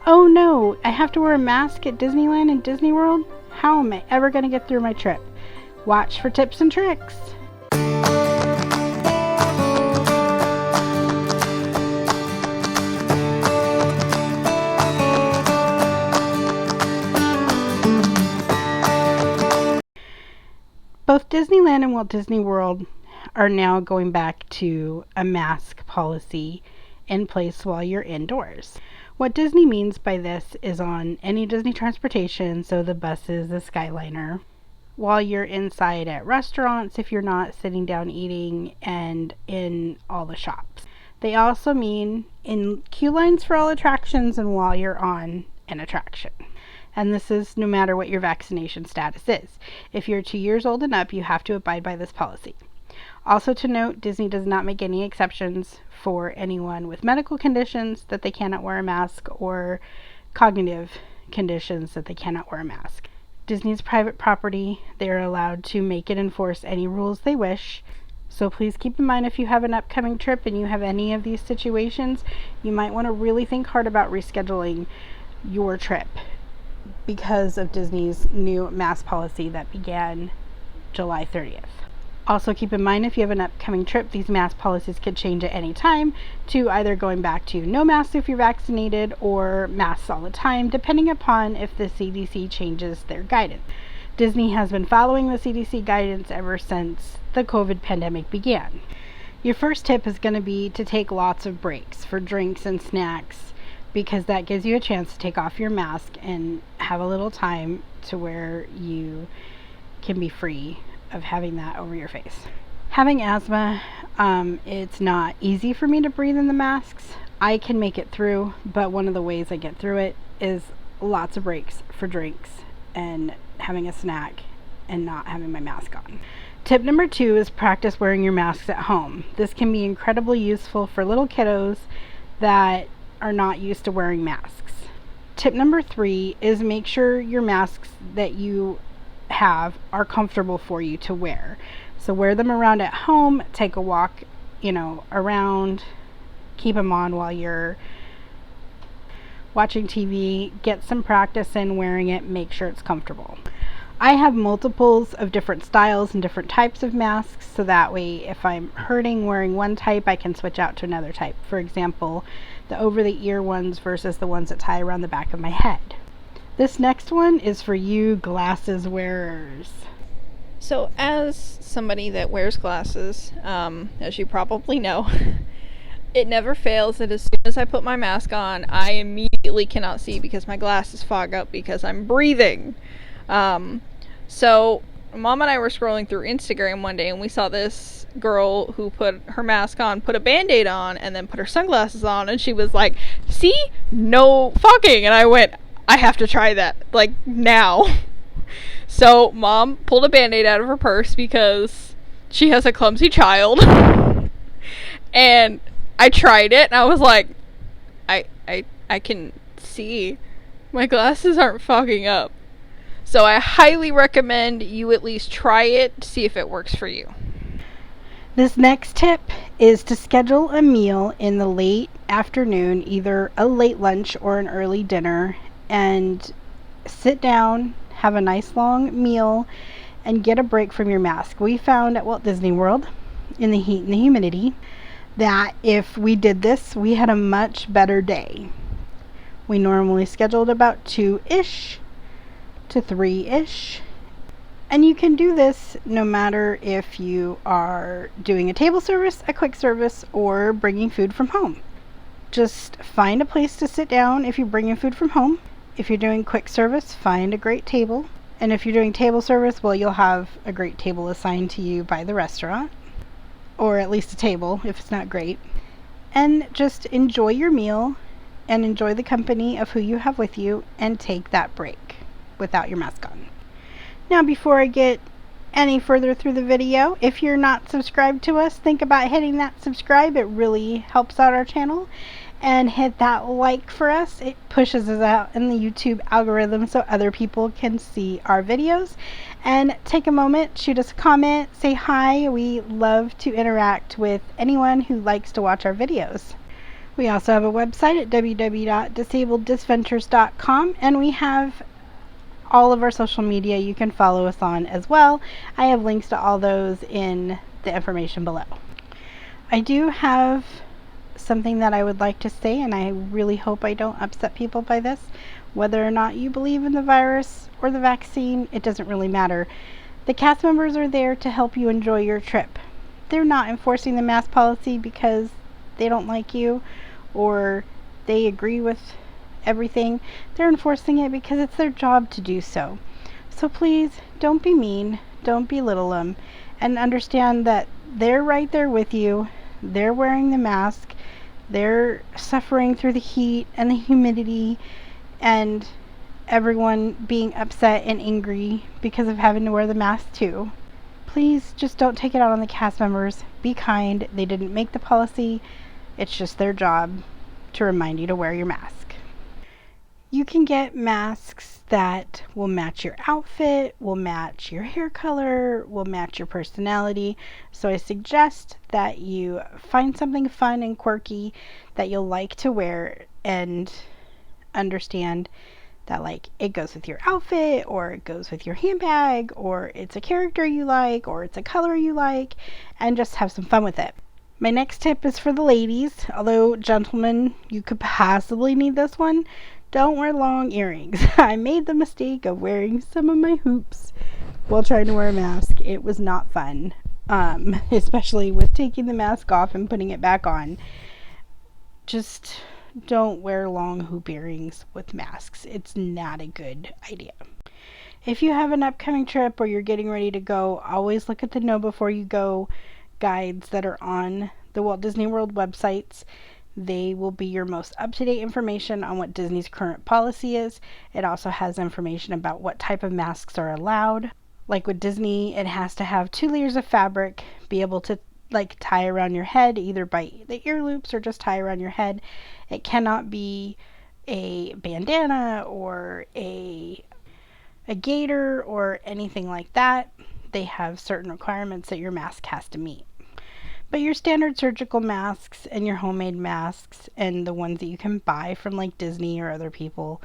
Oh no, I have to wear a mask at Disneyland and Disney World? How am I ever going to get through my trip? Watch for tips and tricks. Both Disneyland and Walt Disney World are now going back to a mask policy in place while you're indoors. What Disney means by this is on any Disney transportation, so the buses, the Skyliner, while you're inside at restaurants if you're not sitting down eating, and in all the shops. They also mean in queue lines for all attractions and while you're on an attraction. And this is no matter what your vaccination status is. If you're 2 years old and up, you have to abide by this policy. Also to note, Disney does not make any exceptions for anyone with medical conditions that they cannot wear a mask, or cognitive conditions that they cannot wear a mask. Disney's private property. They are allowed to make and enforce any rules they wish. So please keep in mind, if you have an upcoming trip and you have any of these situations, you might want to really think hard about rescheduling your trip because of Disney's new mask policy that began July 30th. Also keep in mind, if you have an upcoming trip, these mask policies could change at any time to either going back to no masks if you're vaccinated, or masks all the time, depending upon if the CDC changes their guidance. Disney has been following the CDC guidance ever since the COVID pandemic began. Your first tip is going to be to take lots of breaks for drinks and snacks, because that gives you a chance to take off your mask and have a little time to where you can be free of having that over your face. Having asthma, it's not easy for me to breathe in the masks. I can make it through, but one of the ways I get through it is lots of breaks for drinks and having a snack and not having my mask on. Tip number 2 is practice wearing your masks at home. This can be incredibly useful for little kiddos that are not used to wearing masks. Tip number 3 is make sure your masks that you have are comfortable for you to wear. So wear them around at home, take a walk, around, keep them on while you're watching TV, get some practice in wearing it, make sure it's comfortable. I have multiples of different styles and different types of masks, so that way if I'm hurting wearing one type, I can switch out to another type. For example, the over the ear ones versus the ones that tie around the back of my head. This next one is for you glasses wearers. So as somebody that wears glasses, as you probably know, it never fails that as soon as I put my mask on, I immediately cannot see because my glasses fog up because I'm breathing. So Mom and I were scrolling through Instagram one day and we saw this girl who put her mask on, put a band-aid on, and then put her sunglasses on, and she was like, "See? No fogging." And I went, I have to try that, like, now. So Mom pulled a band-aid out of her purse because she has a clumsy child. And I tried it and I was like, I can see. My glasses aren't fogging up. So I highly recommend you at least try it to see if it works for you. This next tip is to schedule a meal in the late afternoon, either a late lunch or an early dinner, and sit down, have a nice long meal, and get a break from your mask. We found at Walt Disney World, in the heat and the humidity, that if we did this, we had a much better day. We normally scheduled about 2-ish to 3-ish. And you can do this no matter if you are doing a table service, a quick service, or bringing food from home. Just find a place to sit down if you're bringing food from home. If you're doing quick service, find a great table. And if you're doing table service, well, you'll have a great table assigned to you by the restaurant. Or at least a table, if it's not great. And just enjoy your meal and enjoy the company of who you have with you, and take that break without your mask on. Now, before I get any further through the video, if you're not subscribed to us, think about hitting that subscribe. It really helps out our channel. And hit that like for us. It pushes us out in the YouTube algorithm so other people can see our videos. And take a moment, shoot us a comment, say hi. We love to interact with anyone who likes to watch our videos. We also have a website at www.disableddisventures.com, and we have all of our social media you can follow us on as well. I have links to all those in the information below. I do have something that I would like to say, and I really hope I don't upset people by this. Whether or not you believe in the virus or the vaccine, it doesn't really matter. The cast members are there to help you enjoy your trip. They're not enforcing the mask policy because they don't like you or they agree with everything. They're enforcing it because it's their job to do so. So please don't be mean, don't belittle them, and understand that they're right there with you. They're wearing the mask. They're suffering through the heat and the humidity and everyone being upset and angry because of having to wear the mask too. Please just don't take it out on the cast members. Be kind. They didn't make the policy. It's just their job to remind you to wear your mask. You can get masks that will match your outfit, will match your hair color, will match your personality. So I suggest that you find something fun and quirky that you'll like to wear and understand that like it goes with your outfit, or it goes with your handbag, or it's a character you like, or it's a color you like, and just have some fun with it. My next tip is for the ladies, although gentlemen, you could possibly need this one. Don't wear long earrings. I made the mistake of wearing some of my hoops while trying to wear a mask. It was not fun, especially with taking the mask off and putting it back on. Just don't wear long hoop earrings with masks. It's not a good idea. If you have an upcoming trip or you're getting ready to go, always look at the Know Before You Go guides that are on the Walt Disney World websites. They will be your most up-to-date information on what Disney's current policy is. It also has information about what type of masks are allowed. Like with Disney, it has to have 2 layers of fabric, be able to like tie around your head, either by the ear loops or just tie around your head. It cannot be a bandana or a gaiter or anything like that. They have certain requirements that your mask has to meet. But your standard surgical masks and your homemade masks and the ones that you can buy from like Disney or other people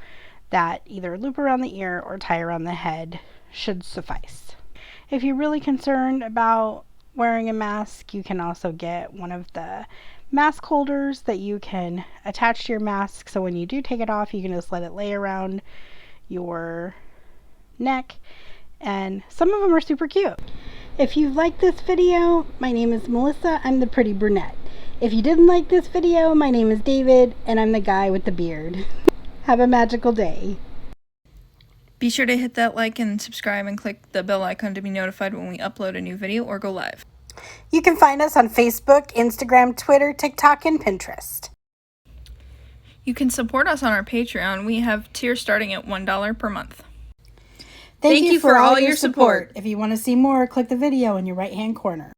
that either loop around the ear or tie around the head should suffice. If you're really concerned about wearing a mask, you can also get one of the mask holders that you can attach to your mask, so when you do take it off, you can just let it lay around your neck, and some of them are super cute. If you liked this video, my name is Melissa. I'm the pretty brunette. If you didn't like this video, my name is David, and I'm the guy with the beard. Have a magical day. Be sure to hit that like and subscribe and click the bell icon to be notified when we upload a new video or go live. You can find us on Facebook, Instagram, Twitter, TikTok, and Pinterest. You can support us on our Patreon. We have tiers starting at $1 per month. Thank you for all your support. If you want to see more, click the video in your right-hand corner.